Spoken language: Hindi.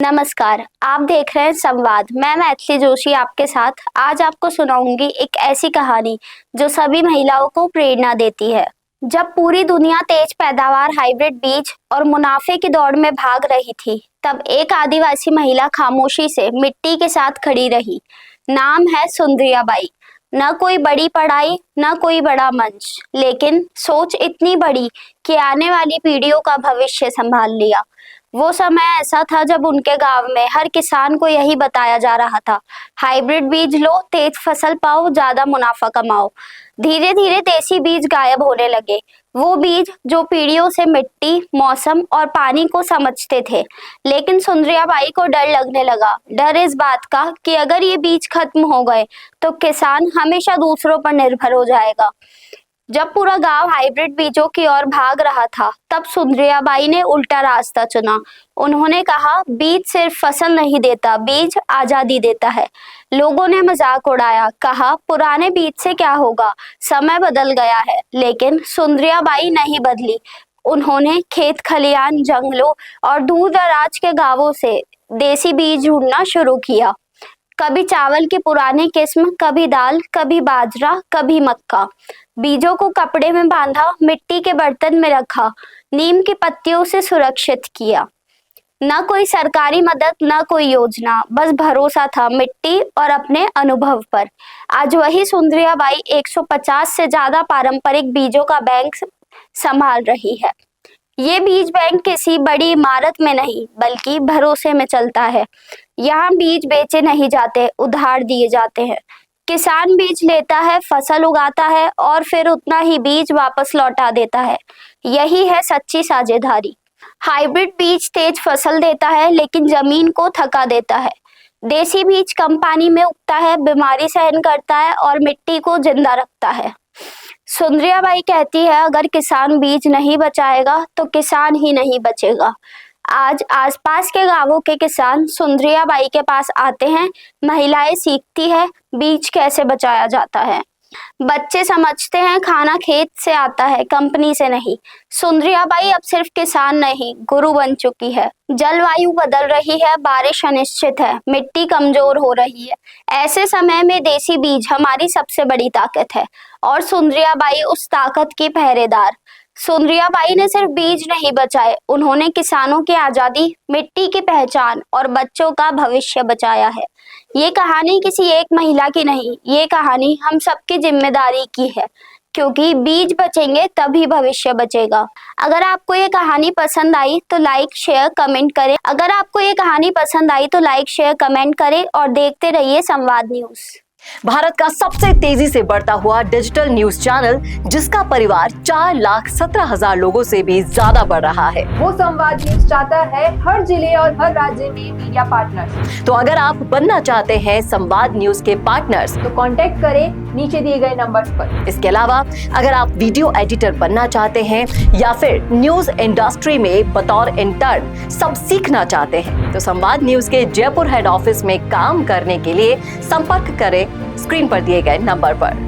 नमस्कार, आप देख रहे हैं संवाद। मैं मैथिली जोशी आपके साथ आज आपको सुनाऊंगी एक ऐसी कहानी जो सभी महिलाओं को प्रेरणा देती है। जब पूरी दुनिया तेज पैदावार, हाइब्रिड बीज और मुनाफे की दौड़ में भाग रही थी, तब एक आदिवासी महिला खामोशी से मिट्टी के साथ खड़ी रही। नाम है सुंदरिया बाई। न कोई बड़ी पढ़ाई, न कोई बड़ा मंच, लेकिन सोच इतनी बड़ी कि आने वाली पीढ़ियों का भविष्य संभाल लिया। वो समय ऐसा था जब उनके गांव में हर किसान को यही बताया जा रहा था, हाइब्रिड बीज लो, तेज फसल पाओ, ज्यादा मुनाफा कमाओ। धीरे धीरे देसी बीज गायब होने लगे, वो बीज जो पीढ़ियों से मिट्टी, मौसम और पानी को समझते थे। लेकिन सुंदरिया बाई को डर लगने लगा। डर इस बात का कि अगर ये बीज खत्म हो गए तो किसान हमेशा दूसरों पर निर्भर हो जाएगा। जब पूरा गांव हाइब्रिड बीजों की ओर भाग रहा था, तब सुंदरिया बाई ने उल्टा रास्ता चुना। उन्होंने कहा, बीज सिर्फ फसल नहीं देता, बीज आजादी देता है। लोगों ने मजाक उड़ाया, कहा पुराने बीज से क्या होगा, समय बदल गया है। लेकिन सुंदरिया बाई नहीं बदली। उन्होंने खेत खलियान, जंगलों और दूर दराज के गांवों से देसी बीज ढूंढना शुरू किया। कभी चावल की पुरानी किस्म, कभी दाल, कभी बाजरा, कभी मक्का। बीजों को कपड़े में बांधा, मिट्टी के बर्तन में रखा, नीम की पत्तियों से सुरक्षित किया। न कोई सरकारी मदद, न कोई योजना, बस भरोसा था मिट्टी और अपने अनुभव पर। आज वही सुंदरिया बाई 150 से ज्यादा पारंपरिक बीजों का बैंक संभाल रही है। ये बीज बैंक किसी बड़ी इमारत में नहीं, बल्कि भरोसे में चलता है। यहाँ बीज बेचे नहीं जाते, उधार दिए जाते हैं। किसान बीज लेता है, फसल उगाता है और फिर उतना ही बीज वापस लौटा देता है। यही है सच्ची साझेदारी। हाइब्रिड बीज तेज फसल देता है, लेकिन जमीन को थका देता है। देसी बीज कम पानी में उगता है, बीमारी सहन करता है और मिट्टी को जिंदा रखता है। सुंदरिया बाई कहती है, अगर किसान बीज नहीं बचाएगा तो किसान ही नहीं बचेगा। आज आसपास के गांवों के किसान सुंदरिया बाई के पास आते हैं। महिलाएं सीखती है बीज कैसे बचाया जाता है। बच्चे समझते हैं खाना खेत से आता है, कंपनी से नहीं। सुंदरिया बाई अब सिर्फ किसान नहीं, गुरु बन चुकी है। जलवायु बदल रही है, बारिश अनिश्चित है, मिट्टी कमजोर हो रही है। ऐसे समय में देसी बीज हमारी सबसे बड़ी ताकत है और सुंदरिया बाई उस ताकत की पहरेदार। सुंदरिया बाई ने सिर्फ बीज नहीं बचाए, उन्होंने किसानों की आजादी, मिट्टी की पहचान और बच्चों का भविष्य बचाया है। ये कहानी किसी एक महिला की नहीं, ये कहानी हम सबकी जिम्मेदारी की है, क्योंकि बीज बचेंगे तभी भविष्य बचेगा। अगर आपको ये कहानी पसंद आई तो लाइक शेयर कमेंट करें और देखते रहिए संवाद न्यूज। भारत का सबसे तेजी से बढ़ता हुआ डिजिटल न्यूज चैनल, जिसका परिवार 4,17,000 लोगों से भी ज्यादा बढ़ रहा है। वो संवाद न्यूज चाहता है हर जिले और हर राज्य में मीडिया पार्टनर्स। तो अगर आप बनना चाहते हैं संवाद न्यूज के पार्टनर्स, तो कांटेक्ट करें नीचे दिए गए नंबर्स पर। इसके अलावा अगर आप वीडियो एडिटर बनना चाहते हैं या फिर न्यूज इंडस्ट्री में बतौर इंटर्न सब सीखना चाहते हैं, तो संवाद न्यूज के जयपुर हेड ऑफिस में काम करने के लिए संपर्क करें स्क्रीन पर दिए गए नंबर पर।